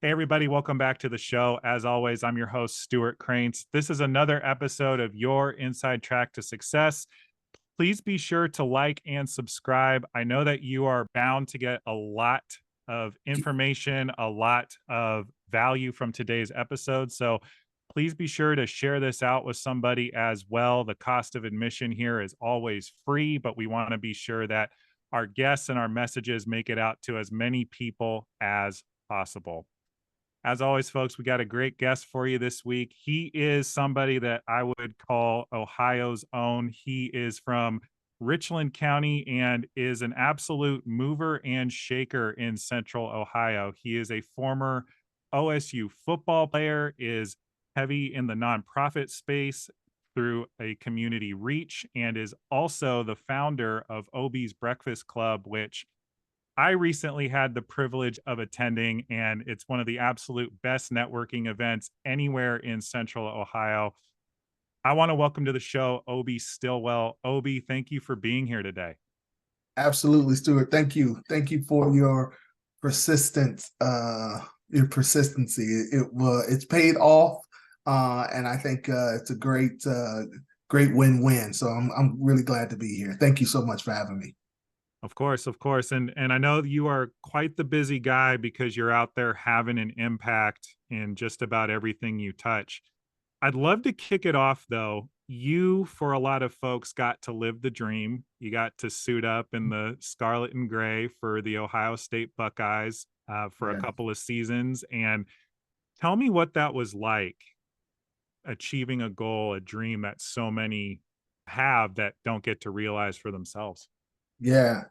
Hey, everybody, welcome back to the show. As always, I'm your host, Stuart Cranes. This is another episode of Your Inside Track to Success. Please be sure to like and subscribe. I know that you are bound to get a lot of information, a lot of value from today's episode. So please be sure to share this out with somebody as well. The cost of admission here is always free, but we want to be sure that our guests and our messages make it out to as many people as possible. As always, folks, we got a great guest for you this week. He is somebody that I would call Ohio's own. He is from Richland County and is an absolute mover and shaker in Central Ohio. He is a former OSU football player, is heavy in the nonprofit space through a community reach, and is also the founder of Obie's Breakfast Club, which I recently had the privilege of attending, and it's one of the absolute best networking events anywhere in Central Ohio. I want to welcome to the show Obie Stillwell. Obie, thank you for being here today. Absolutely, Stuart. Thank you. Thank you for your persistence, your persistency. It's paid off, and I think it's a great win-win. So I'm really glad to be here. Thank you so much for having me. Of course, of course. And I know you are quite the busy guy because you're out there having an impact in just about everything you touch. I'd love to kick it off though. You, for a lot of folks, got to live the dream. You got to suit up in the scarlet and gray for the Ohio State Buckeyes for a Yeah. couple of seasons. And tell me what that was like, achieving a goal, a dream that so many have that don't get to realize for themselves. Yeah.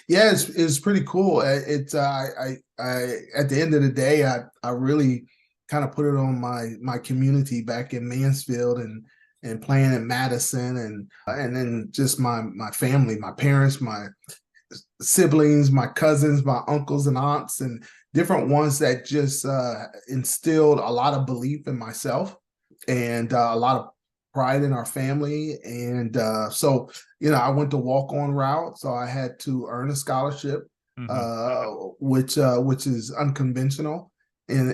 Yeah, it's pretty cool. It's I at the end of the day, I really kind of put it on my community back in Mansfield and playing in Madison and then just my family, my parents, my siblings, my cousins, my uncles and aunts, and different ones that just instilled a lot of belief in myself and a lot of pride in our family. And so, I went to walk on route, so I had to earn a scholarship, Mhm. uh, which is unconventional in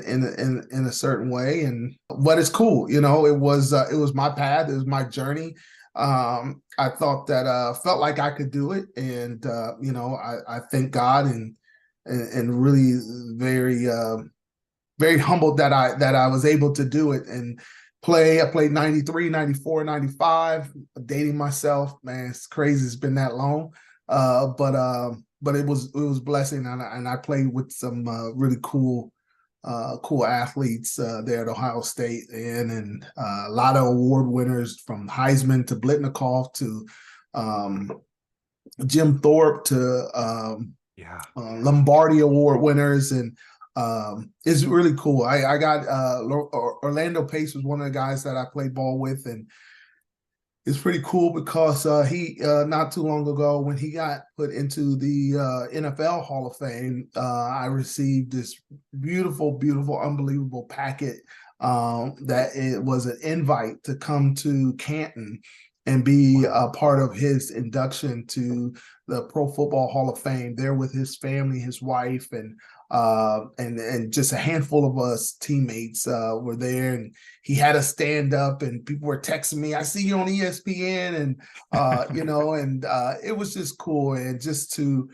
a certain way, and but it's cool. It was my path, it was my journey. I thought that felt like I could do it, and I thank God and really very humbled that I was able to do it and play. I played 93, 94, 95. Dating myself, man, it's crazy. It's been that long. But it was blessing, and I played with some really cool athletes there at Ohio State, and a lot of award winners from Heisman to Blitnikoff to um, Jim Thorpe to Yeah. Lombardi Award winners, and it's really cool. I got Orlando Pace was one of the guys that I played ball with, and it's pretty cool because he not too long ago when he got put into the NFL Hall of Fame, I received this beautiful, unbelievable packet that it was an invite to come to Canton and be a part of his induction to the Pro Football Hall of Fame. There with his family, his wife, and just a handful of us teammates were there, and he had us stand up, and people were texting me, "I see you on ESPN," and it was just cool, and just to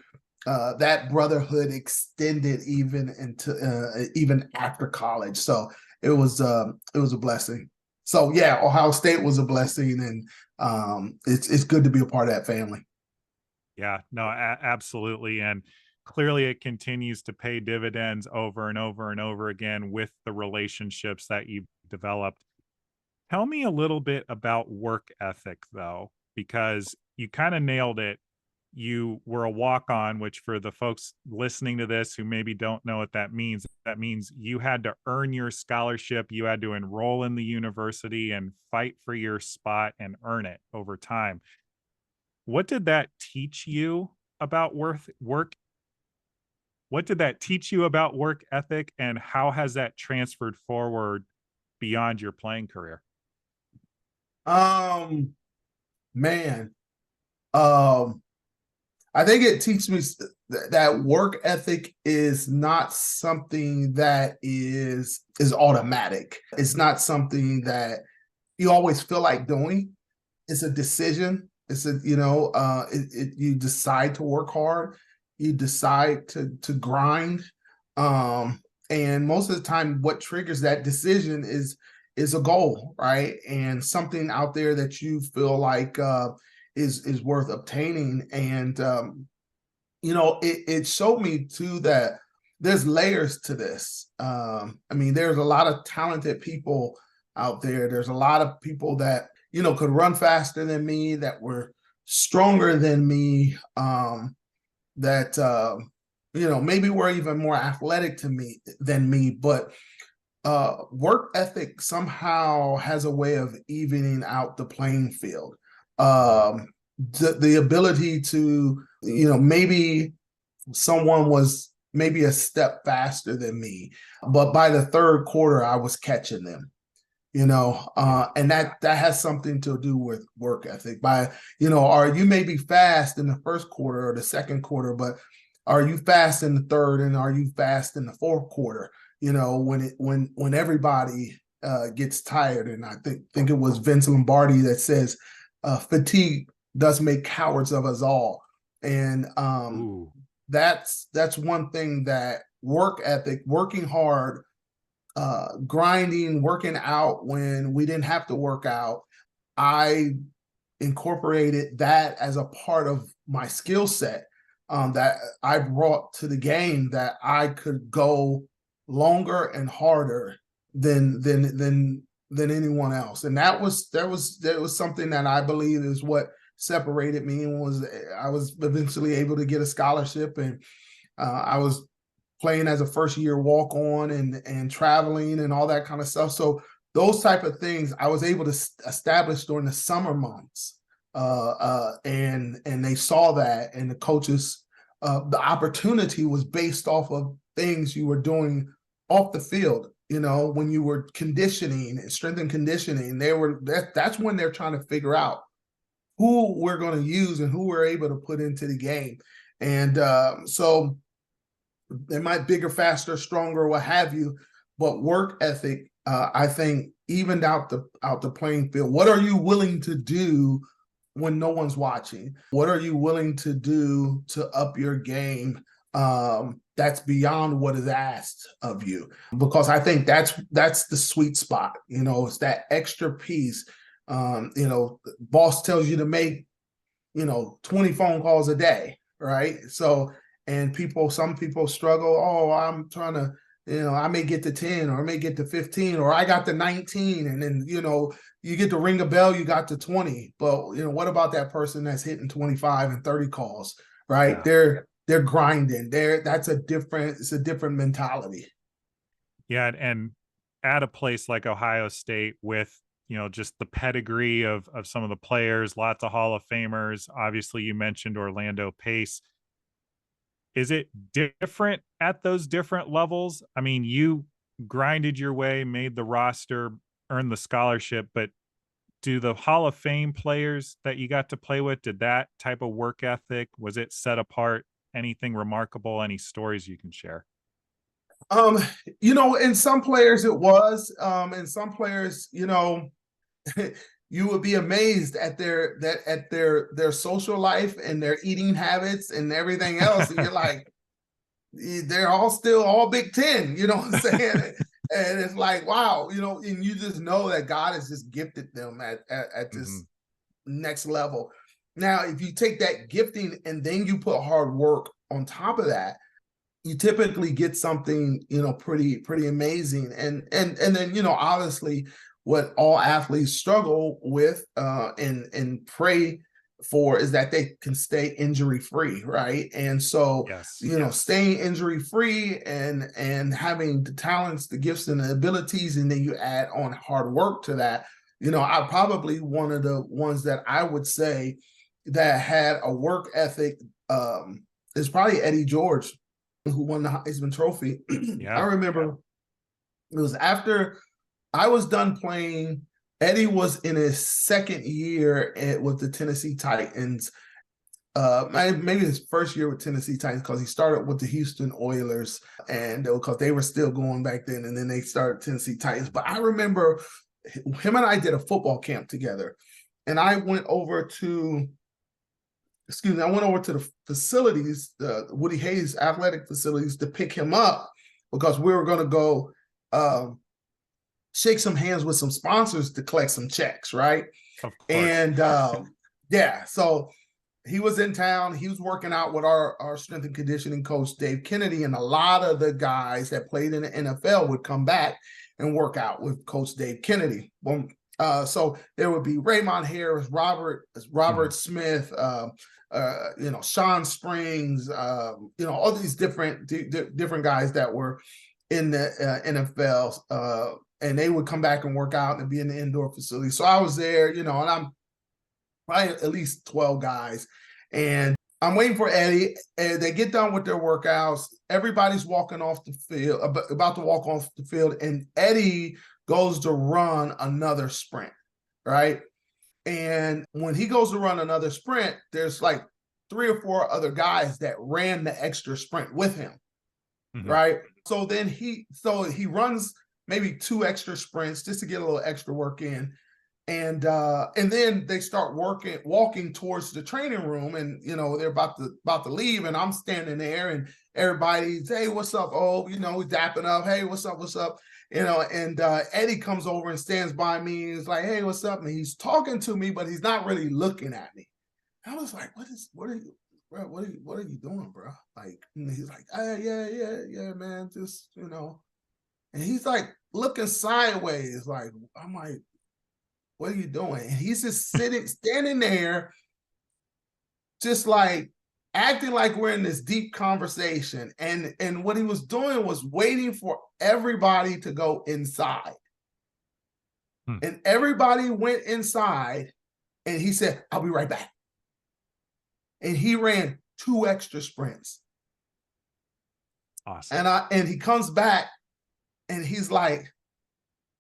that brotherhood extended even after college. So it was a blessing. So yeah, Ohio State was a blessing, and it's good to be a part of that family. Yeah, no, absolutely. And clearly it continues to pay dividends over and over and over again with the relationships that you've developed. Tell me a little bit about work ethic, though, because you kind of nailed it. You were a walk on, which for the folks listening to this who maybe don't know what that means you had to earn your scholarship. You had to enroll in the university and fight for your spot and earn it over time. What did that teach you about work? What did that teach you about work ethic, and how has that transferred forward beyond your playing career? Um, man, um, I think it teaches me that work ethic is not something that is automatic. It's not something that you always feel like doing. It's a decision. It's a, you decide to work hard, you decide to grind. And most of the time what triggers that decision is a goal, right? And something out there that you feel like is worth obtaining. And it showed me too that there's layers to this. I mean, there's a lot of talented people out there. There's a lot of people that could run faster than me, that were stronger than me, that maybe were even more athletic than me, but work ethic somehow has a way of evening out the playing field. The ability to, maybe someone was maybe a step faster than me, but by the third quarter, I was catching them. And that has something to do with work ethic. By, or you may be fast in the first quarter or the second quarter, but are you fast in the third, and are you fast in the fourth quarter? When everybody gets tired. And I think it was Vince Lombardi that says fatigue does make cowards of us all. And that's one thing, that work ethic, working hard, grinding, working out when we didn't have to work out. I incorporated that as a part of my skill set, that I brought to the game, that I could go longer and harder than anyone else. And that was something that I believe is what separated me, and I was eventually able to get a scholarship, and I was playing as a first year walk on, and traveling and all that kind of stuff. So those type of things I was able to establish during the summer months. And they saw that, and the coaches, the opportunity was based off of things you were doing off the field. When you were conditioning and strength and conditioning, that's when they're trying to figure out who we're going to use and who we're able to put into the game. And so they might bigger, faster, stronger, what have you, but work ethic, I think, evened out the playing field. What are you willing to do when no one's watching? What are you willing to do to up your game? That's beyond what is asked of you, because I think that's the sweet spot. It's that extra piece. Boss tells you to make 20 phone calls a day, right? So, and some people struggle. Oh, I'm trying to, I may get to 10, or I may get to 15, or I got to 19, and then you get to ring a bell, you got to 20. But what about that person that's hitting 25 and 30 calls, right? Yeah. They're grinding. It's a different mentality. Yeah, and at a place like Ohio State, with just the pedigree of some of the players, lots of Hall of Famers. Obviously, you mentioned Orlando Pace. Is it different at those different levels? I mean, you grinded your way, made the roster, earned the scholarship, but do the Hall of Fame players that you got to play with, did that type of work ethic, was it set apart? Anything remarkable? Any stories you can share? In some players it was, in some players, you would be amazed at their social life and their eating habits and everything else. And you're like, they're all Big Ten, you know what I'm saying? And it's like, wow, and you just know that God has just gifted them at this next level. Now, if you take that gifting and then you put hard work on top of that, you typically get something, pretty amazing. And then, obviously what all athletes struggle with and pray for is that they can stay injury free, right? And so, yes. Staying injury free and having the talents, the gifts, and the abilities, and then you add on hard work to that. I probably one of the ones that I would say that had a work ethic is probably Eddie George, who won the Heisman Trophy. Yeah. I remember it was after I was done playing. Eddie was in his second year with the Tennessee Titans. maybe his first year with Tennessee Titans, because he started with the Houston Oilers, and because they were still going back then, and then they started Tennessee Titans. But I remember him and I did a football camp together, and I went over to the facilities, the Woody Hayes athletic facilities, to pick him up because we were going to go shake some hands with some sponsors to collect some checks, right? Of course. And yeah, so he was in town. He was working out with our strength and conditioning coach, Dave Kennedy, and a lot of the guys that played in the NFL would come back and work out with Coach Dave Kennedy. So there would be Raymond Harris, Robert Smith, Sean Springs, all these different guys that were in the NFL, and they would come back and work out and be in the indoor facility. So I was there, and I'm probably at least 12 guys, and I'm waiting for Eddie. And they get done with their workouts. Everybody's walking off the field, about to walk off the field, and Eddie goes to run another sprint, right? And when he goes to run another sprint, there's like 3 or 4 other guys that ran the extra sprint with him, right? So then he runs maybe 2 extra sprints just to get a little extra work in. And then they start walking towards the training room, and they're about to leave, and I'm standing there, and everybody's, hey, what's up? Oh, we're dapping up. Hey, what's up? And Eddie comes over and stands by me, and he's like, hey, what's up? And he's talking to me, but he's not really looking at me. I was like, what are you doing, bro? Like, and he's like, yeah, man, just, and he's like looking sideways, like, I'm like, what are you doing? And he's just standing there, just like acting like we're in this deep conversation. And what he was doing was waiting for everybody to go inside. And everybody went inside, and he said, I'll be right back. And he ran 2 extra sprints. Awesome. And he comes back, and he's like,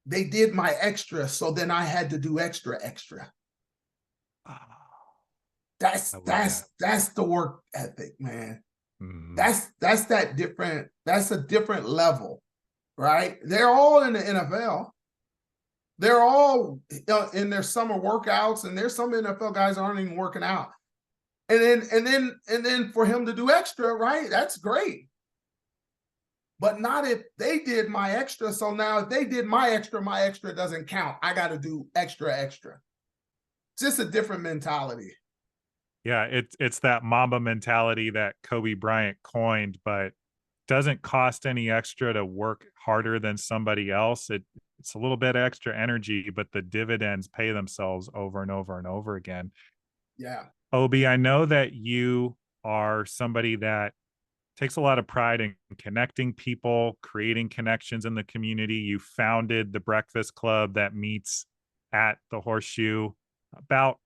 they did my extra, so then I had to do extra. That's the work ethic, man. That's a different level, right? They're all in the NFL. They're all in their summer workouts, and there's some NFL guys aren't even working out. And then for him to do extra, right? That's great. But not if they did my extra. So now if they did my extra doesn't count. I got to do extra. Just a different mentality. Yeah, it's that Mamba mentality that Kobe Bryant coined, but doesn't cost any extra to work harder than somebody else. It's a little bit extra energy, but the dividends pay themselves over and over and over again. Yeah. Obie, I know that you are somebody that takes a lot of pride in connecting people, creating connections in the community. You founded the Breakfast Club that meets at the Horseshoe about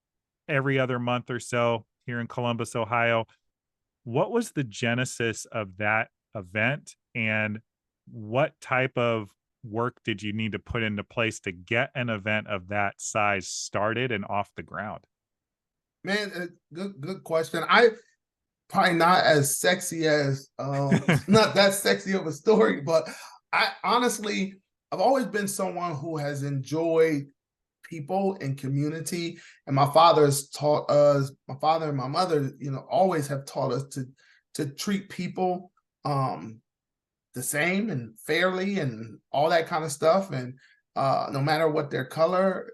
every other month or so here in Columbus, Ohio. What was the genesis of that event, and what type of work did you need to put into place to get an event of that size started and off the ground? Man, good question. I probably not as sexy as not that sexy of a story, but I've always been someone who has enjoyed people and community, and my father and my mother, always have taught us to treat people the same and fairly and all that kind of stuff, and no matter what their color,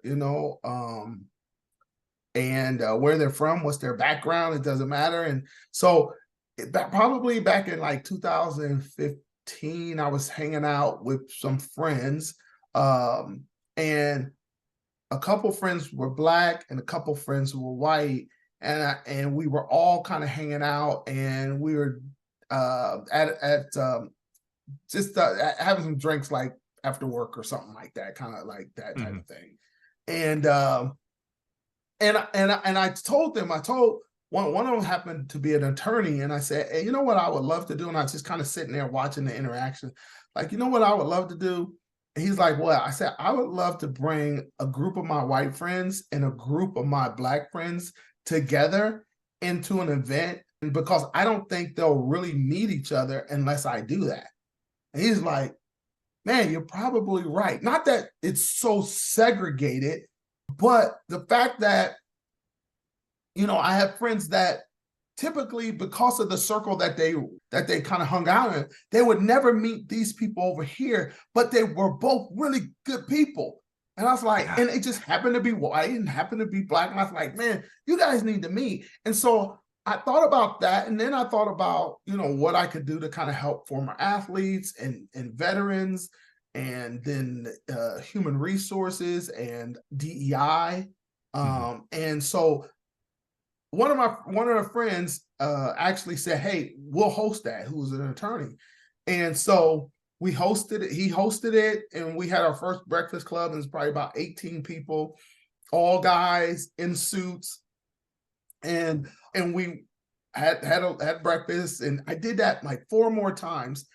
and where they're from, what's their background, it doesn't matter. And so probably back in like 2015, I was hanging out with some friends, and a couple friends were Black and a couple friends were white, and we were all kind of hanging out, and we were just having some drinks, like after work or something like that, kind of like that type of thing. And I told one of them happened to be an attorney, and I said, hey, you know what I would love to do? And I was just kind of sitting there watching the interaction, like, you know what I would love to do? And he's like, what? I said, I would love to bring a group of my white friends and a group of my Black friends together into an event, and because I don't think they'll really meet each other unless I do that. And he's like, man, you're probably right. Not that it's so segregated, but the fact that, I have friends that typically, because of the circle that they kind of hung out in, they would never meet these people over here, but they were both really good people. And I was like, Yeah. and it just happened to be white and happened to be black. And I was like, man, you guys need to meet. And so I thought about that. And then I thought about, what I could do to kind of help former athletes and veterans, and then human resources and DEI. And so one of the friends actually said, hey, we'll host that, who's an attorney. And so we hosted it, he hosted it, and we had our first breakfast club, and it's probably about 18 people, all guys in suits. And we had breakfast, and I did that like 4 more times.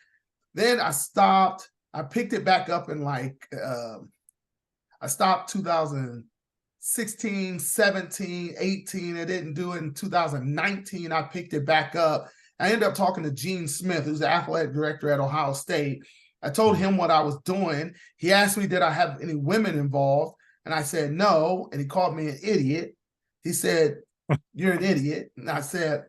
Then I stopped. I picked it back up in I stopped 2016, 17, 18. I didn't do it in 2019. I picked it back up. I ended up talking to Gene Smith, who's the athletic director at Ohio State. I told him what I was doing. He asked me, did I have any women involved? And I said, no. And he called me an idiot. He said, you're an idiot. And I said,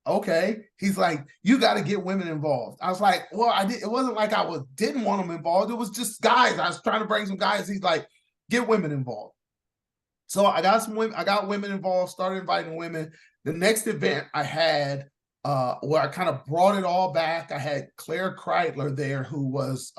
okay. He's like, you got to get women involved. I was like, well, it wasn't like I didn't want them involved. It was just guys. I was trying to bring some guys. He's like, get women involved. So I got some women. I got women involved. Started inviting women. The next event I had, where I kind of brought it all back, I had Claire Kreitler there, who was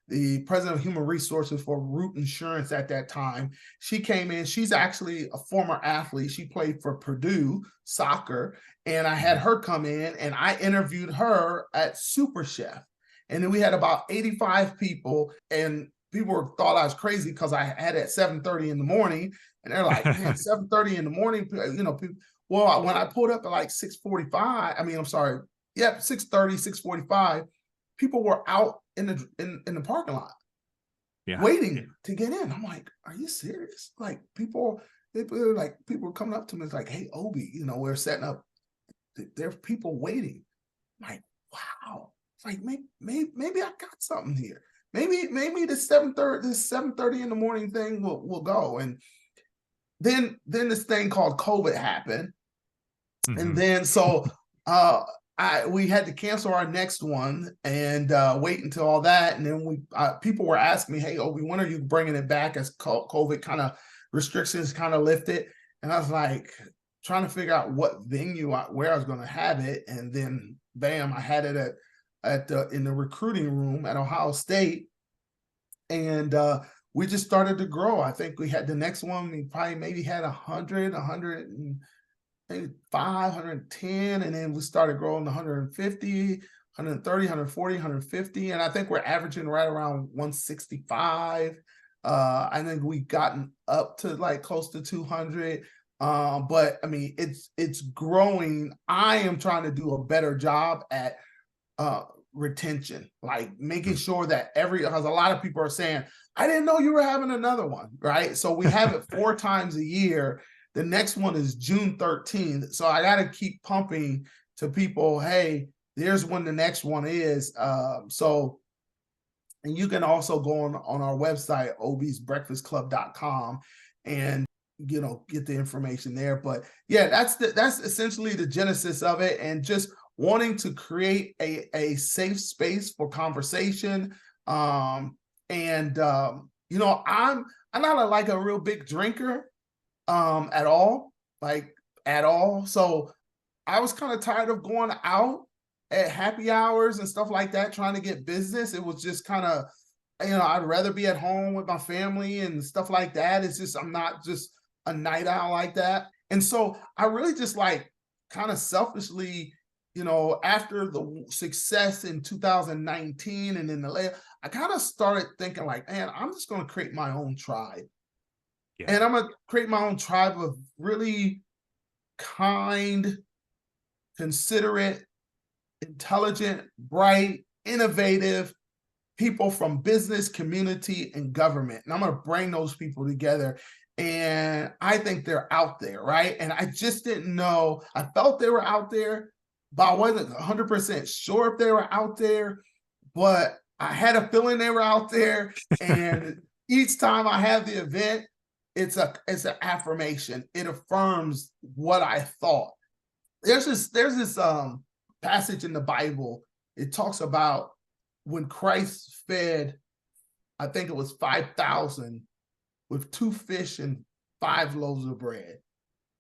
the president of human resources for Root Insurance at that time. She came in. She's actually a former athlete. She played for Purdue soccer, and I had her come in, and I interviewed her at Super Chef. And then we had about 85 people, and people thought I was crazy because I had it at 7:30 in the morning, and they're like, man, 7:30 in the morning, people. Well, when I pulled up at like 6:45, 6:30, 6:45, people were out in the parking lot, waiting to get in. I'm like, are you serious? Like people were coming up to me, it's like, hey, Obie, we're setting up. There's people waiting. I'm like, wow. It's like maybe I got something here. Maybe this 7:30 in the morning thing will go. And then this thing called COVID happened. And then so we had to cancel our next one and wait until all that. And then people were asking me, hey, Obie, when are you bringing it back as COVID kind of restrictions kind of lifted? And I was like, trying to figure out what venue where I was going to have it. And then bam, I had it in the recruiting room at Ohio State. And we just started to grow. I think we had the next one, we probably maybe had 100, 100 and maybe 5, 110, and then we started growing to 150, 130, 140, 150, and I think we're averaging right around 165. I think we've gotten up to like close to 200. But I mean, it's growing. I am trying to do a better job at retention, like making sure that because a lot of people are saying, I didn't know you were having another one, right? So we have it 4 times a year. The next one is June 13th. So I got to keep pumping to people, hey, there's when the next one is. And you can also go on our website, obiesbreakfastclub.com, and get the information there. But yeah, that's essentially the genesis of it, and just wanting to create a safe space for conversation. I'm not a real big drinker at all. So I was kind of tired of going out at happy hours and stuff like that, trying to get business. It was just kind of, I'd rather be at home with my family and stuff like that. It's just, I'm not just a night owl like that. And so I really just kind of selfishly, after the success in 2019 and in I kind of started thinking man, I'm just going to create my own tribe. Yeah. And I'm going to create my own tribe of really kind, considerate, intelligent, bright, innovative people from business, community, and government. And I'm going to bring those people together and I think they're out there, right? And I just didn't know. I felt they were out there, but I wasn't 100% sure if they were out there. But I had a feeling they were out there. And each time I have the event, it's an affirmation. It affirms what I thought. There's this passage in the Bible. It talks about when Christ fed, I think it was 5,000 with 2 fish and 5 loaves of bread.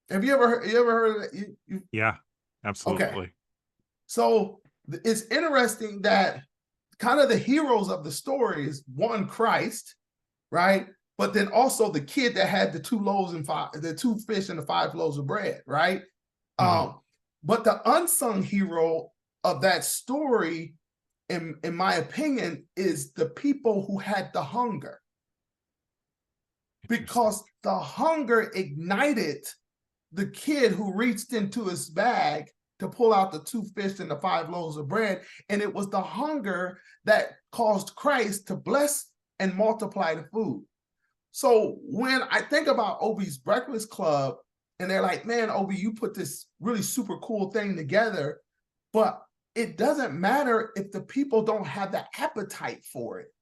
Have you ever heard of that? Yeah, Okay. absolutely. So it's interesting that kind of the heroes of the story is one, Christ, right? But then also the kid that had the 2 fish and the 5 loaves of bread, right? Mhm. Um, but the unsung hero of that story, in my opinion, is the people who had the hunger, Interesting. because the hunger ignited the kid who reached into his bag to pull out the 2 fish and the 5 loaves of bread. And it was the hunger that caused Christ to bless and multiply the food. So when I think about Obie's Breakfast Club, and they're like, man, Obie, you put this really super cool thing together, but it doesn't matter if the people don't have the appetite for it.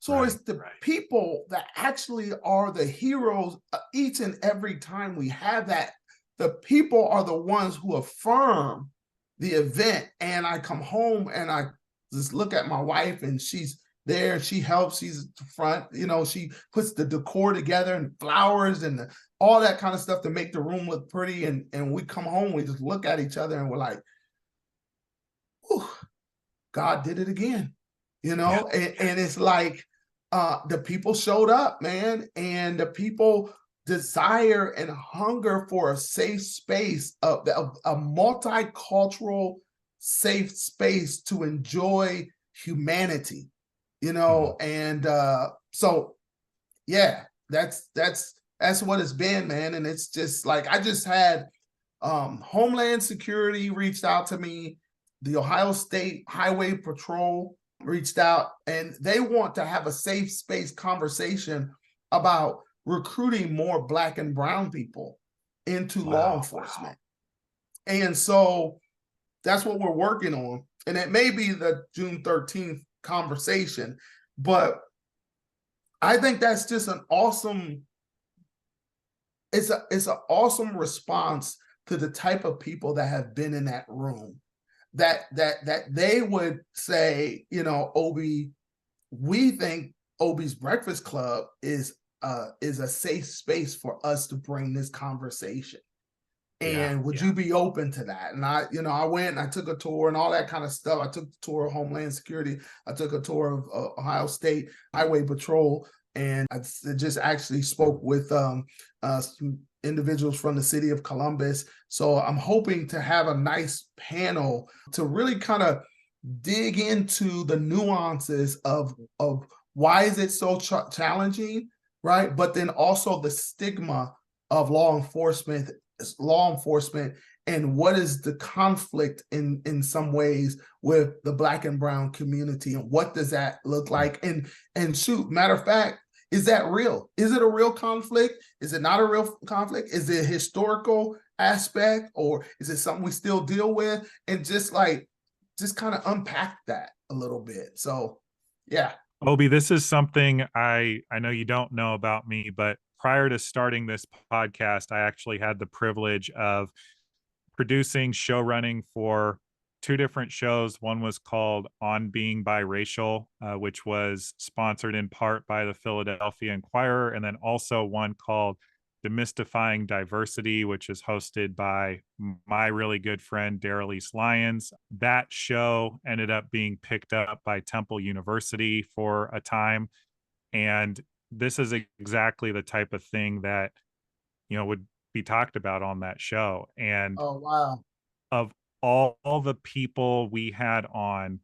So Right, it's the right. people that actually are the heroes each and every time we have that. The people are the ones who affirm the event. And I come home and I just look at my wife, and she's there. She helps. She's at the front. She puts the decor together and flowers and all that kind of stuff to make the room look pretty. And we come home, we just look at each other and we're like, whew, God did it again, Yeah, yeah. and it's like the people showed up, man, and the people desire and hunger for a safe space, a multicultural safe space to enjoy humanity, Mhm. and so yeah, that's what it's been, man. And it's just like I just had Homeland Security reached out to me. The Ohio State Highway Patrol reached out, and they want to have a safe space conversation about recruiting more Black and Brown people into law Wow, wow. enforcement. And so that's what we're working on. And it may be the June 13th conversation, but I think that's just an awesome, it's an awesome response to the type of people that have been in that room, that they would say, Obie, we think Obie's Breakfast Club is a safe space for us to bring this conversation. Yeah, And would yeah. you be open to that? And I went and I took a tour and all that kind of stuff. I took the tour of Homeland Security. I took a tour of Ohio State Highway Patrol, and I just actually spoke with some individuals from the city of Columbus. So I'm hoping to have a nice panel to really kind of dig into the nuances of why is it so challenging, right? But then also the stigma of law enforcement, and what is the conflict in some ways with the Black and Brown community, and what does that look Mm. like? And shoot, matter of fact, is that real? Is it a real conflict? Is it not a real conflict? Is it a historical aspect, or is it something we still deal with? And just kind of unpack that a little bit. So yeah. Obi, this is something I know you don't know about me, but prior to starting this podcast, I actually had the privilege of producing, show running for 2 different shows. One was called On Being Biracial, which was sponsored in part by the Philadelphia Inquirer, and then also one called Demystifying Diversity, which is hosted by my really good friend, Daryl East Lyons. That show ended up being picked up by Temple University for a time. And this is exactly the type of thing that, would be talked about on that show. And Oh wow. of all the people we had on,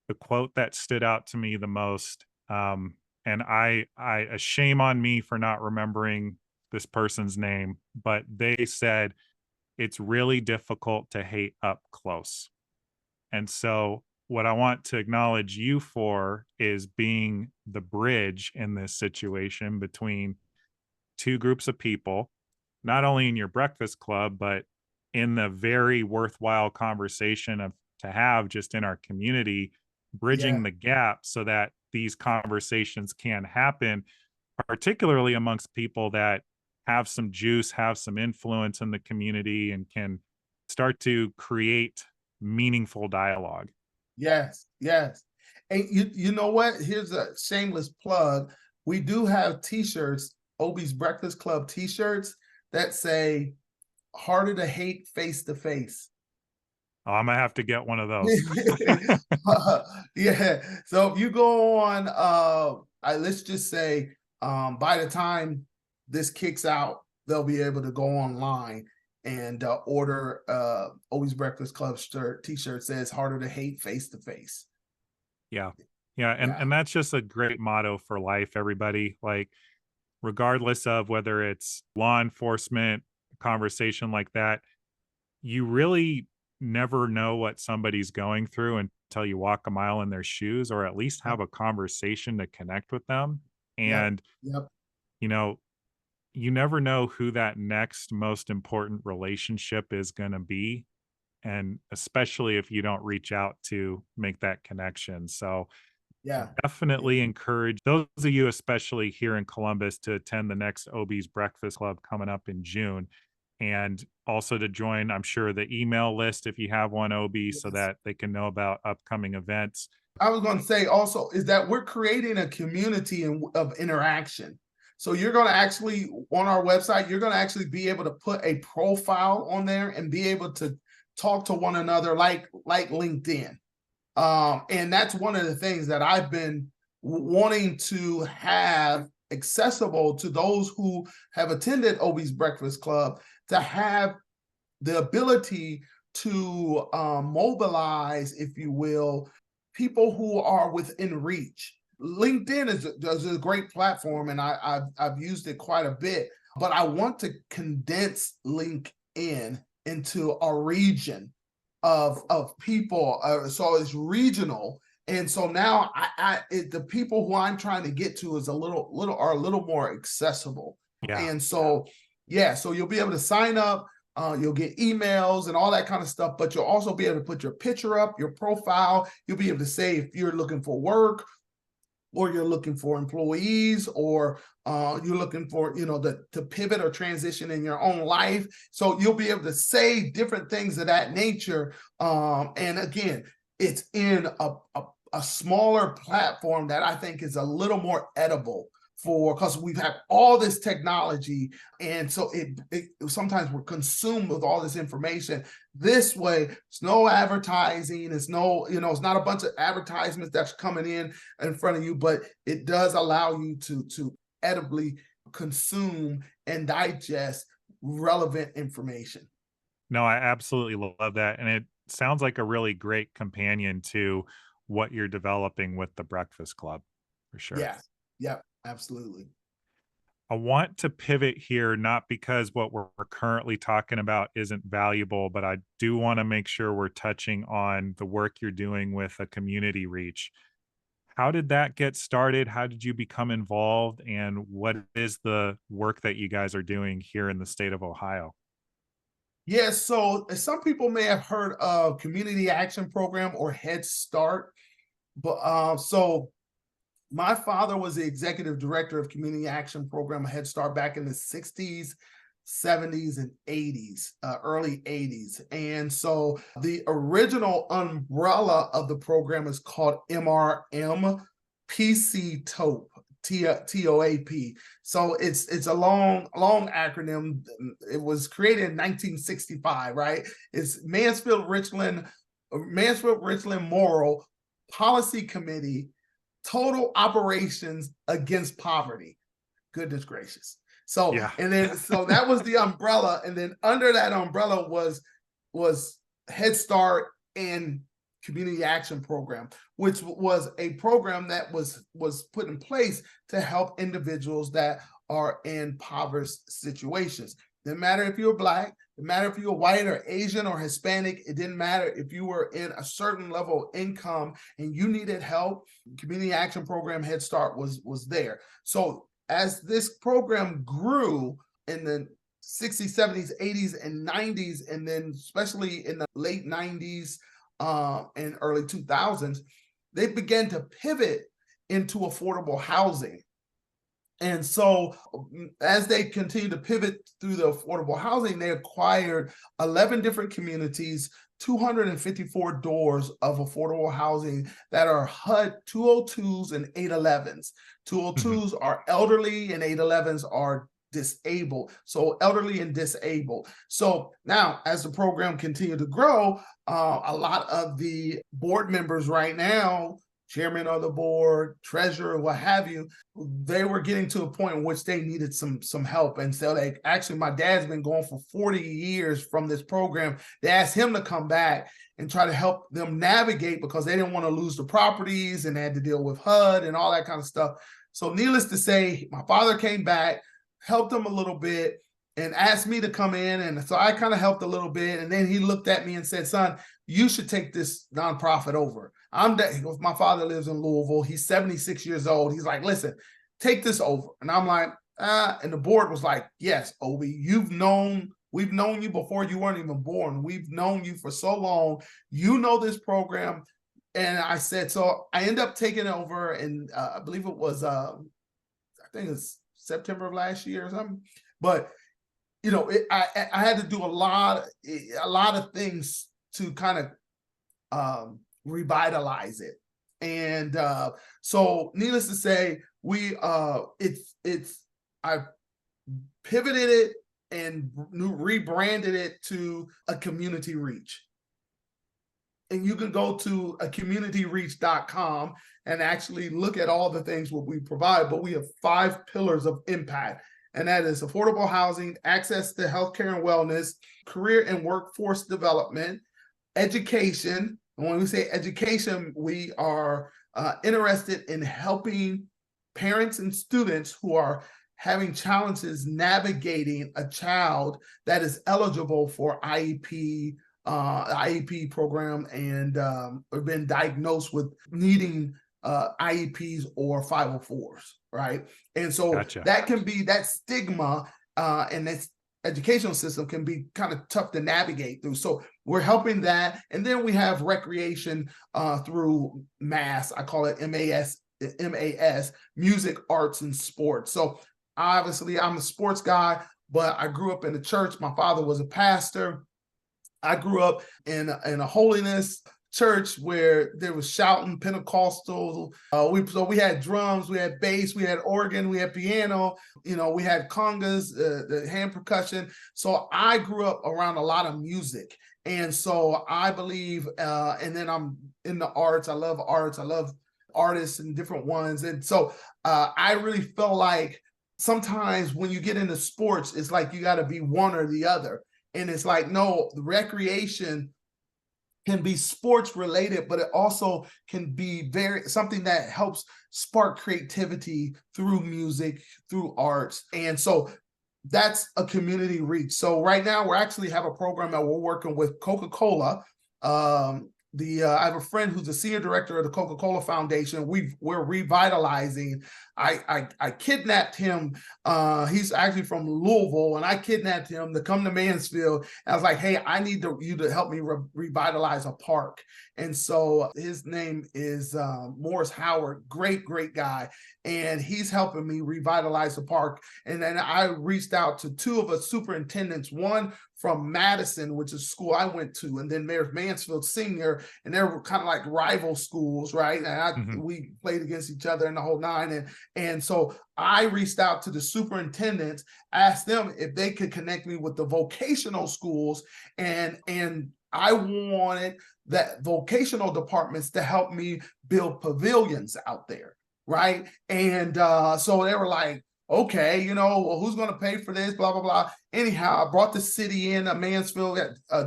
the quote that stood out to me the most, and I a shame on me for not remembering this person's name, but they said it's really difficult to hate up close. And so what I want to acknowledge you for is being the bridge in this situation between two groups of people, not only in your breakfast club, but in the very worthwhile conversation of to have just in our community, Yeah. bridging the gap so that these conversations can happen, particularly amongst people that have some juice, have some influence in the community, and can start to create meaningful dialogue. Yes, yes. And you know what? Here's a shameless plug. We do have t-shirts, Obie's Breakfast Club t-shirts that say harder to hate face to face. Oh, I'm gonna have to get one of those. Yeah. So if you go on let's just say by the time this kicks out, they'll be able to go online and order Always Breakfast Club shirt t-shirt says harder to hate face to face. Yeah. Yeah, Yeah. and that's just a great motto for life, everybody. Like, regardless of whether it's law enforcement, conversation like that, you really never know what somebody's going through until you walk a mile in their shoes or at least Yep. have a conversation to connect with them. Yep. And, Yep. you know, you never know who that next most important relationship is going to be. And especially if you don't reach out to make that connection. So, Yeah. Yeah. definitely encourage those of you, especially here in Columbus, to attend the next Obie's Breakfast Club coming up in June. And also to join, I'm sure, the email list if you have one, Obie, so Yes. that they can know about upcoming events. I was going to say also is that we're creating a community of interaction. So you're going to actually on our website, you're going to actually be able to put a profile on there and be able to talk to one another like LinkedIn. And that's one of the things that I've been wanting to have accessible to those who have attended Obie's Breakfast Club to have the ability to mobilize, if you will, people who are within reach. LinkedIn is a great platform, and I've used it quite a bit. But I want to condense LinkedIn into a region of people, so it's regional. And so now the people who I'm trying to get to is a little more accessible. Yeah. And so yeah, so you'll be able to sign up. You'll get emails and all that kind of stuff, but you'll also be able to put your picture up, your profile. You'll be able to say if you're looking for work or you're looking for employees or you're looking for, to pivot or transition in your own life. So you'll be able to say different things of that nature. And again, it's in a smaller platform that I think is a little more edible because we've had all this technology, and so it sometimes we're consumed with all this information. This way, it's no advertising, it's it's not a bunch of advertisements that's coming in front of you, but it does allow you to edibly consume and digest relevant information. No, I absolutely love that. And it sounds like a really great companion to what you're developing with the Breakfast Club, for sure. Yeah, yeah, absolutely. I want to pivot here, not because what we're currently talking about isn't valuable, but I do want to make sure we're touching on the work you're doing with a community reach. How did that get started? How did you become involved? And what is the work that you guys are doing here in the state of Ohio? Yes, so some people may have heard of Community Action Program or Head Start, but so my father was the executive director of Community Action Program Head Start back in the 60s, 70s, and 80s, early 80s. And so the original umbrella of the program is called MRM PC TOAP. TOAP. So it's a long acronym. It was created in 1965, right? It's Mansfield Richland Morrill Policy Committee, Total Operations Against Poverty. Goodness gracious. So Yeah. so that was the umbrella, and then under that umbrella was Head Start and Community Action Program, which was a program that was put in place to help individuals that are in impoverished situations. Didn't matter if you were Black, didn't matter if you were white or Asian or Hispanic, it didn't matter if you were in a certain level of income and you needed help. Community Action Program Head Start was there. So as this program grew in the 60s, 70s, 80s, and 90s, and then especially in the late 90s and early 2000s, they began to pivot into affordable housing. And so, as they continued to pivot through the affordable housing, they acquired 11 different communities, 254 doors of affordable housing that are HUD 202s and 811s. Mhm. 202s are elderly and 811s are disabled. So, elderly and disabled. So, now as the program continued to grow, a lot of the board members right now, chairman of the board, treasurer, what have you, they were getting to a point in which they needed some help. And so they actually, my dad's been going for 40 years from this program. They asked him to come back and try to help them navigate because they didn't want to lose the properties and they had to deal with HUD and all that kind of stuff. So needless to say, my father came back, helped them a little bit, and asked me to come in. And so I kind of helped a little bit. And then he looked at me and said, son, you should take this nonprofit over. My father lives in Louisville. He's 76 years old. He's like, listen, take this over. And I'm like, and the board was like, yes, Obie, we've known you before you weren't even born. We've known you for so long. You know this program. And I said, so I end up taking over, and I believe it was, I think it's September of last year or something. But I had to do a lot of things to kind of revitalize it. And so needless to say, I pivoted it and rebranded it to a community reach. And you can go to a communityreach.com and actually look at all the things what we provide. But we have 5 pillars of impact, and that is affordable housing, access to healthcare and wellness, career and workforce development, education. And when we say education, we are interested in helping parents and students who are having challenges navigating a child that is eligible for IEP program and have been diagnosed with needing IEPs or 504s, right? And so Gotcha. that can be that stigma and that educational system can be kind of tough to navigate through. So we're helping that. And then we have recreation through MAS. I call it MAS, music, arts, and sports. So obviously I'm a sports guy, but I grew up in the church. My father was a pastor. I grew up in a holiness church where there was shouting, Pentecostal. So we had drums, we had bass, we had organ, we had piano. We had congas, the hand percussion. So I grew up around a lot of music, and so I believe. And then I'm in the arts. I love arts. I love artists and different ones, and so I really felt like sometimes when you get into sports, it's like you got to be one or the other. And it's like, no, the recreation can be sports related, but it also can be something that helps spark creativity through music, through arts. And so that's a community reach. So right now we actually have a program that we're working with Coca-Cola. I have a friend who's the senior director of the Coca-Cola Foundation. We're revitalizing. I kidnapped him. He's actually from Louisville, and I kidnapped him to come to Mansfield. I was like, hey, I need you to help me revitalize a park. And so his name is Morris Howard, great guy. And he's helping me revitalize the park. And then I reached out to 2 of us superintendents, one from Madison, which is school I went to, and then there's Mansfield Senior, and they're kind of like rival schools, right? And we played against each other in the whole 9. And so I reached out to the superintendents, asked them if they could connect me with the vocational schools, and I wanted that vocational departments to help me build pavilions out there, right? And so they were like, okay, well, who's going to pay for this? Blah, blah, blah. Anyhow, I brought the city in, Mansfield.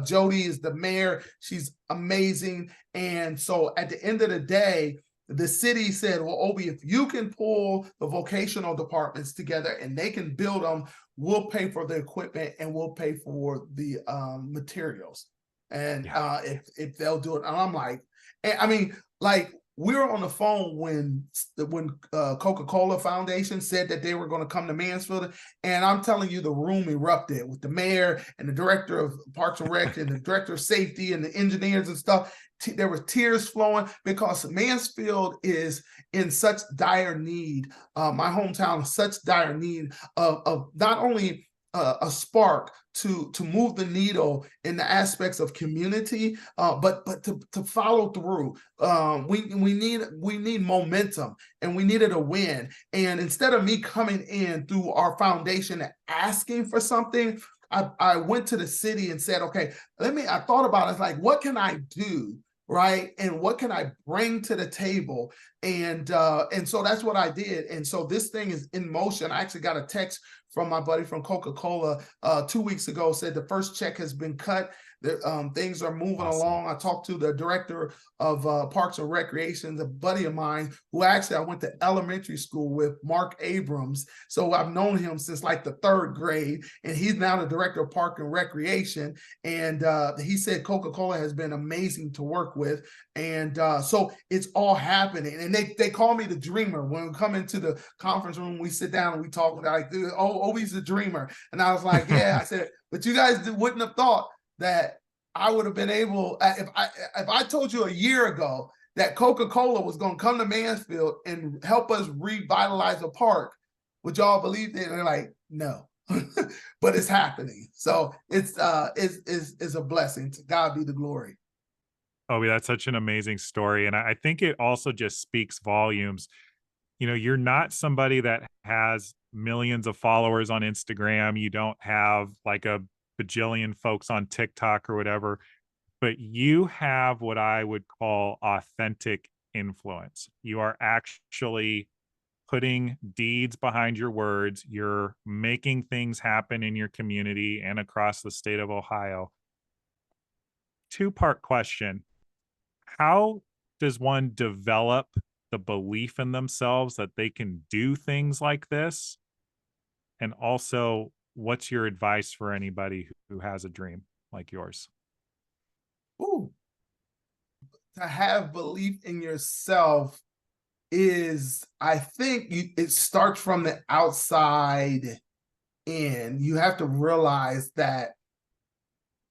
Jody is the mayor. She's amazing. And so at the end of the day, the city said, well, Obie, if you can pull the vocational departments together and they can build them, we'll pay for the equipment and we'll pay for the materials. And if they'll do it. And I'm like, I mean, like, we were on the phone when Coca-Cola Foundation said that they were going to come to Mansfield, and I'm telling you, the room erupted with the mayor and the director of Parks and Rec and the director of safety and the engineers and stuff. There were tears flowing because Mansfield is in such dire need. My hometown is such dire need of not only a spark to move the needle in the aspects of community, but to follow through. We need momentum, and we needed a win. And instead of me coming in through our foundation and asking for something, I went to the city and said, okay, I thought about it. It's like, what can I do? Right. And what can I bring to the table? And so that's what I did. And so this thing is in motion. I actually got a text from my buddy from Coca-Cola 2 weeks ago, said the first check has been cut. Things are moving along. I talked to the director of Parks and Recreation, a buddy of mine who actually I went to elementary school with, Mark Abrams. So I've known him since like the 3rd grade, and he's now the director of Park and Recreation. And he said Coca-Cola has been amazing to work with. And so it's all happening. And they call me the dreamer. When we come into the conference room, we sit down and we talk like, oh, Obie's the dreamer. And I was like, yeah, I said, but you guys wouldn't have thought that I would have been able, if I told you a year ago that Coca-Cola was going to come to Mansfield and help us revitalize a park, would y'all believe it? And they're like, no, but it's happening. So it's a blessing. To God be the glory. Oh, that's such an amazing story. And I think it also just speaks volumes. You know, you're not somebody that has millions of followers on Instagram. You don't have like a bajillion folks on TikTok or whatever, but you have what I would call authentic influence. You are actually putting deeds behind your words. You're making things happen in your community and across the state of Ohio. Two-part question. How does one develop the belief in themselves that they can do things like this? And also, what's your advice for anybody who has a dream like yours? Ooh, to have belief in yourself is, I think it starts from the outside in. You have to realize that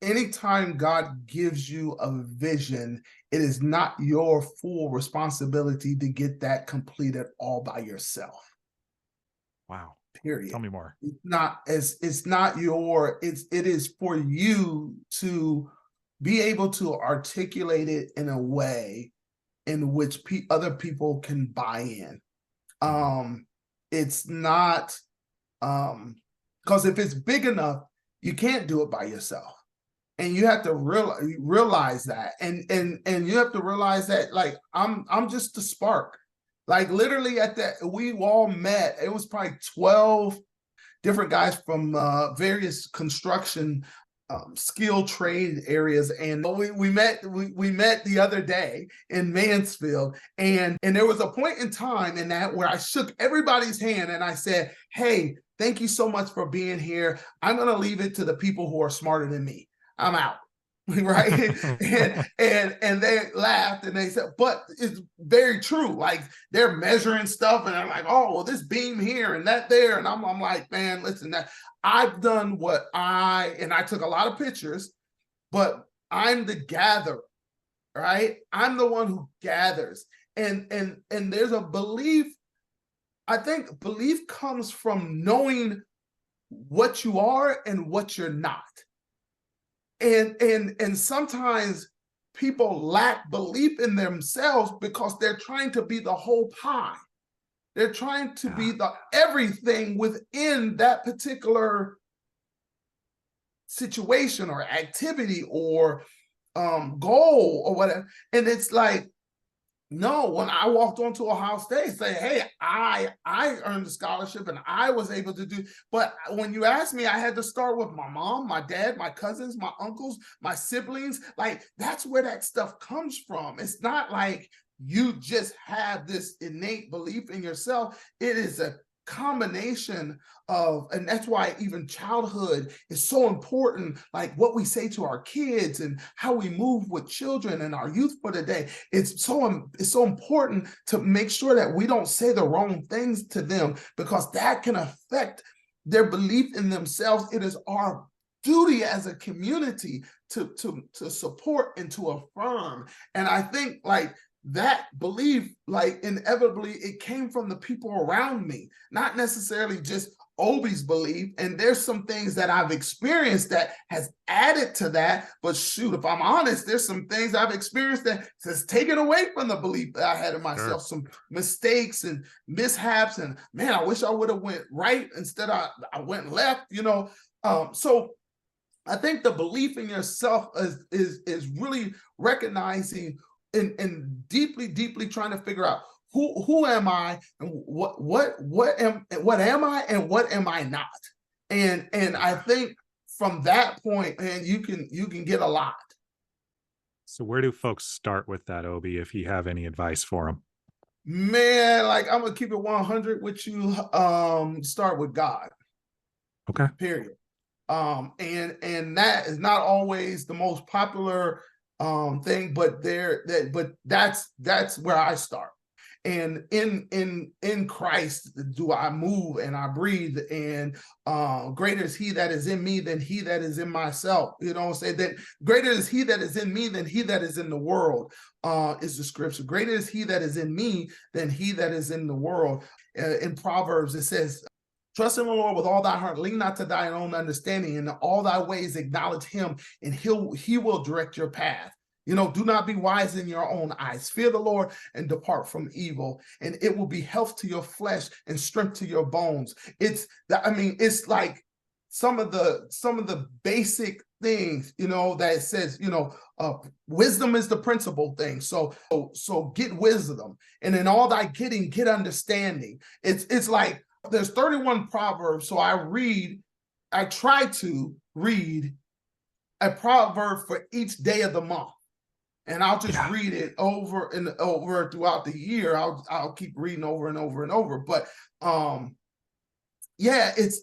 anytime God gives you a vision, it is not your full responsibility to get that completed all by yourself. Wow. Period. Tell me more. It is for you to be able to articulate it in a way in which other people can buy in. It's not because if it's big enough, you can't do it by yourself. And you have to realize that. And you have to realize that, like, I'm just the spark. Like, literally at that, we all met. It was probably 12 different guys from various construction skill trade areas, and we met the other day in Mansfield, and there was a point in time in that where I shook everybody's hand and I said, hey, thank you so much for being here. I'm going to leave it to the people who are smarter than me. I'm out. Right. and they laughed and they said, but it's very true. Like, they're measuring stuff and they're like, oh, well, this beam here and that there. And I'm like, man, listen, I've done and I took a lot of pictures, but I'm the gatherer, right? I'm the one who gathers. And there's a belief. I think belief comes from knowing what you are and what you're not. And sometimes people lack belief in themselves because they're trying to be the whole pie. They're trying to be the everything within that particular situation or activity or goal or whatever. And it's like, no, when I walked onto Ohio State, say, hey, I earned a scholarship and I was able to do. But when you asked me, I had to start with my mom, my dad, my cousins, my uncles, my siblings. Like, that's where that stuff comes from. It's not like you just have this innate belief in yourself. It is a combination of, and that's why even childhood is so important, like what we say to our kids and how we move with children and our youth for today. It's so important to make sure that we don't say the wrong things to them, because that can affect their belief in themselves. It is our duty as a community to support and to affirm. And I think like that belief, like inevitably it came from the people around me, not necessarily just Obie's belief. And there's some things that I've experienced that has added to that. But shoot, if I'm honest, there's some things I've experienced that has taken away from the belief that I had in myself. Sure. Some mistakes and mishaps, and man, I wish I would have went right instead I went left, you know. So I think the belief in yourself is really recognizing and deeply trying to figure out who am I, and what am I, and what am I not. And I think from that point, and you can get a lot. So where do folks start with that, Obie, if you have any advice for them? Man, like I'm gonna keep it 100 with you. Start with God. Okay. Period. And that is not always the most popular thing, but that's where I start. And in Christ do I move and I breathe, and greater is he that is in me than he that is in myself. You know, say that greater is he that is in me than he that is in the world, is the scripture. Greater is he that is in me than he that is in the world. In Proverbs it says, trust in the Lord with all thy heart, lean not to thine own understanding, and in all thy ways acknowledge him, and he will direct your path. You know, do not be wise in your own eyes. Fear the Lord and depart from evil, and it will be health to your flesh and strength to your bones. It's like some of the basic things, you know, that it says, you know, wisdom is the principal thing. So get wisdom, and in all thy getting, get understanding. It's like there's 31 Proverbs, so I try to read a proverb for each day of the month. And I'll just read it over and over throughout the year. I'll keep reading over and over and over. But it's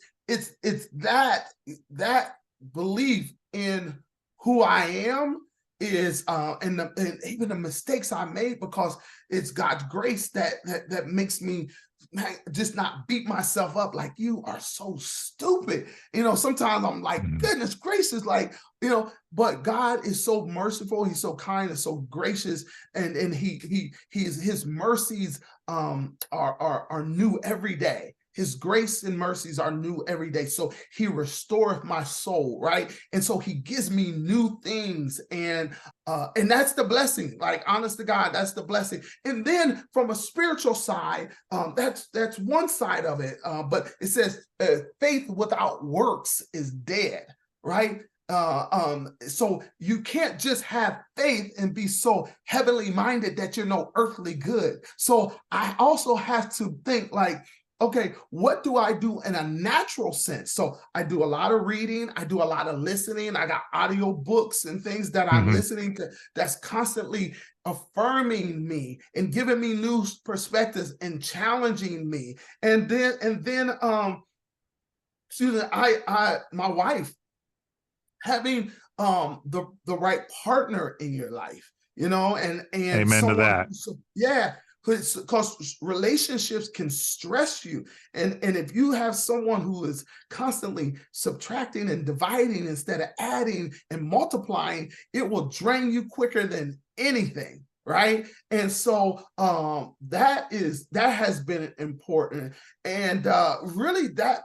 that belief in who I am is and even the mistakes I made, because it's God's grace that makes me just not beat myself up like, you are so stupid. You know, sometimes I'm like, goodness gracious, like, you know, but God is so merciful, he's so kind and so gracious, and his mercies are new every day. His grace and mercies are new every day. So he restoreth my soul, right? And so he gives me new things. And that's the blessing. Like, honest to God, that's the blessing. And then from a spiritual side, that's one side of it. But it says faith without works is dead, right? So you can't just have faith and be so heavenly minded that you're no earthly good. So I also have to think like, okay, what do I do in a natural sense? So I do a lot of reading. I do a lot of listening. I got audio books and things that I'm listening to that's constantly affirming me and giving me new perspectives and challenging me. And then my wife, having the right partner in your life, you know, and amen to that. Because relationships can stress you. And if you have someone who is constantly subtracting and dividing instead of adding and multiplying, it will drain you quicker than anything, right? And so that has been important. And really that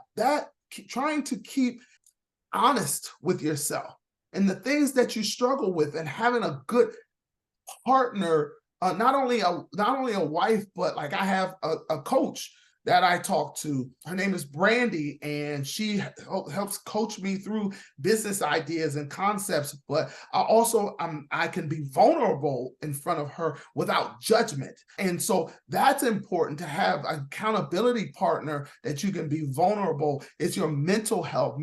trying to keep honest with yourself and the things that you struggle with, and having a good partner. Not only a wife, but like I have a coach that I talk to. Her name is Brandy, and she helps coach me through business ideas and concepts. But I can be vulnerable in front of her without judgment. And so that's important, to have an accountability partner that you can be vulnerable. It's your mental health,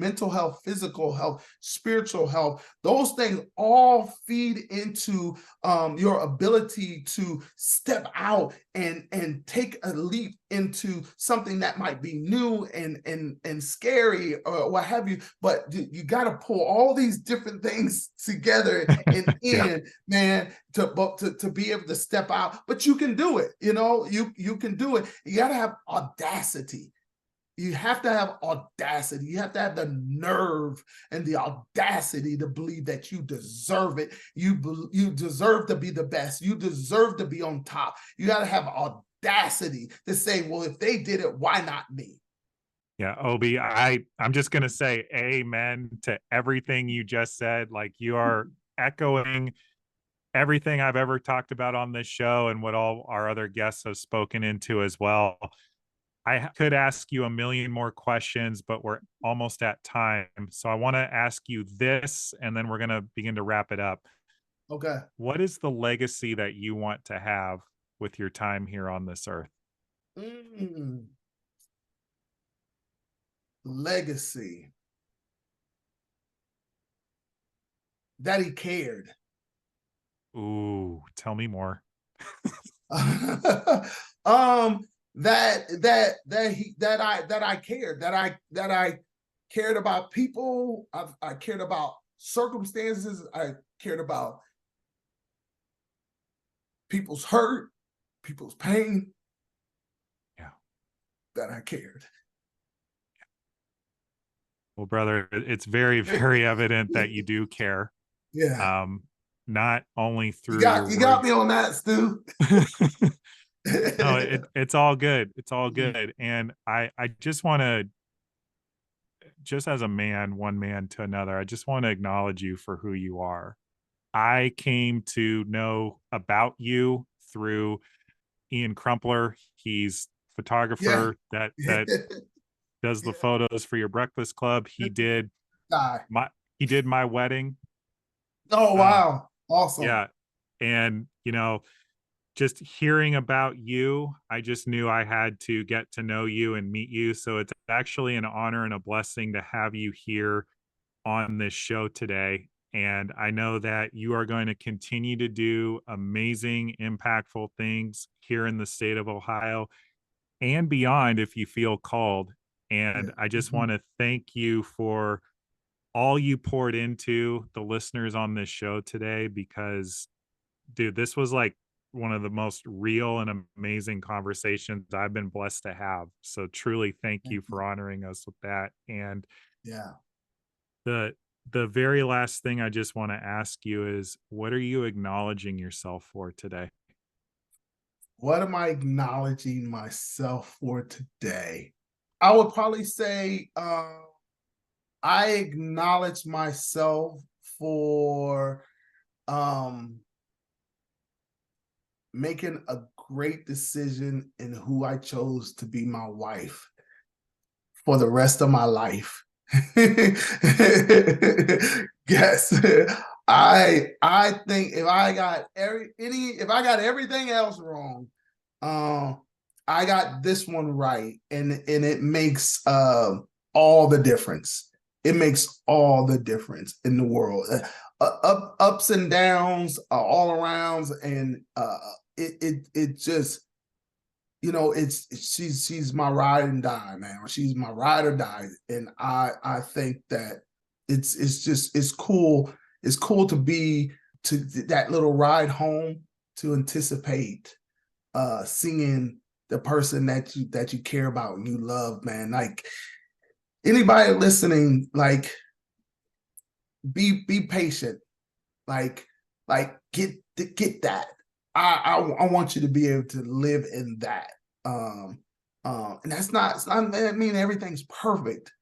physical health, spiritual health. Those things all feed into your ability to step out and take a leap into something that might be new and scary or what have you, but you got to pull all these different things together and Yeah. man, to be able to step out. But you can do it. You can do it. You got to have audacity. You have to have audacity. You have to have the nerve and the audacity to believe that you deserve it. You deserve to be the best. You deserve to be on top. You got to have audacity to say, well, if they did it, why not me? Yeah, Obie, I'm just gonna say amen to everything you just said. Like, you are echoing everything I've ever talked about on this show and what all our other guests have spoken into as well. I could ask you a million more questions, but we're almost at time. So I want to ask you this, and then we're going to begin to wrap it up. Okay. What is the legacy that you want to have with your time here on this earth? Mm, legacy. That he cared. Ooh, tell me more. That I cared, that I cared about people. I cared about circumstances. I cared about people's hurt, people's pain. Yeah. That I cared. Well, brother, it's very, very evident that you do care. Yeah. Um, Not only You through your got you got me words. on that, Stu. No, it's all good. It's all Mhm. good. And I just want to, just as a man, one man to another, I just want to acknowledge you for who you are. I came to know about you through Ian Crumpler. He's Yeah. photographer that does the Yeah. photos for your Breakfast Club. Die. He did my wedding. Oh Uh wow. Awesome. yeah. And just hearing about you, I just knew I had to get to know you and meet you. So it's actually an honor and a blessing to have you here on this show today. And I know that you are going to continue to do amazing, impactful things here in the state of Ohio and beyond if you feel called. Yeah. And I just Mhm. want to thank you for all you poured into the listeners on this show today because, dude, this was like one of the most real and amazing conversations I've been blessed to have. So truly thank Thank you you. for honoring us with that. And Yeah. the the very last thing I just want to ask you is, what are you acknowledging yourself for today? What am I acknowledging myself for today? I would probably say I acknowledge myself for um, making a great decision in who I chose to be my wife for the rest of my life. Yes. I think if I got everything else wrong, um, I got this one right, and it makes all the difference. It makes all the difference in the world. Ups and downs, all arounds, and it just it's she's my ride and die, man. She's my ride or die, and I think that it's cool. It's cool to be to that little ride home to anticipate seeing the person that you care about and you love, man. Like anybody listening, like be patient, like get that. I want you to be able to live in that. Um, and it's not that mean everything's perfect.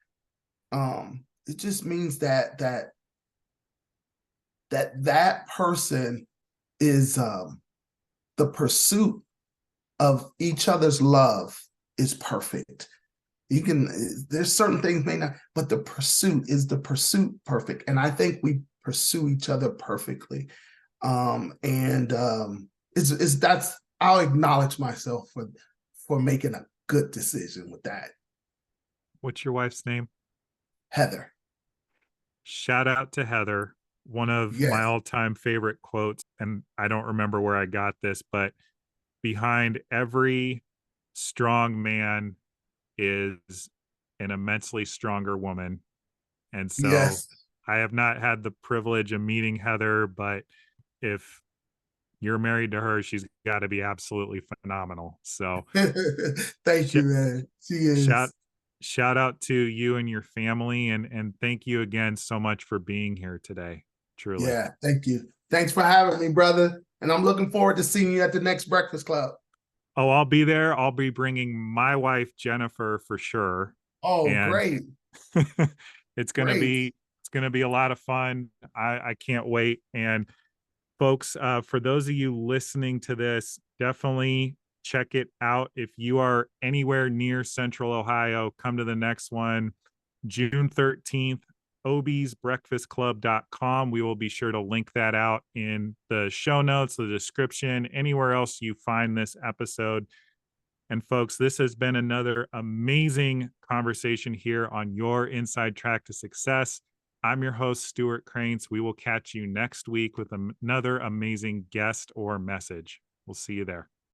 It just means that person is the pursuit of each other's love is perfect. You can there's certain things may not, but the pursuit perfect, and I think we pursue each other perfectly. And it's that's I'll acknowledge myself for making a good decision with that. What's your wife's name? Heather. Shout out to Heather. One of my Yes. all-time favorite quotes, and I don't remember where I got this, but behind every strong man is an immensely stronger woman. And so Yes. I have not had the privilege of meeting Heather, but if you're married to her, she's got to be absolutely phenomenal. So Thank sh- you, man. She shout is. shout out to you and your family, and thank you again so much for being here today. Truly. Yeah, thank you. Thanks for having me, brother. And I'm looking forward to seeing you at the next Breakfast Club. Oh, I'll be there. I'll be bringing my wife Jennifer for sure. Oh, And great. it's gonna Great. be it's gonna be a lot of fun. I can't wait. And folks, for those of you listening to this, definitely check it out. If you are anywhere near Central Ohio, come to the next one, June 13th, obiesbreakfastclub.com. We will be sure to link that out in the show notes, the description, anywhere else you find this episode. And folks, this has been another amazing conversation here on Your Inside Track to Success. I'm your host, Stuart Cranes. We will catch you next week with another amazing guest or message. We'll see you there.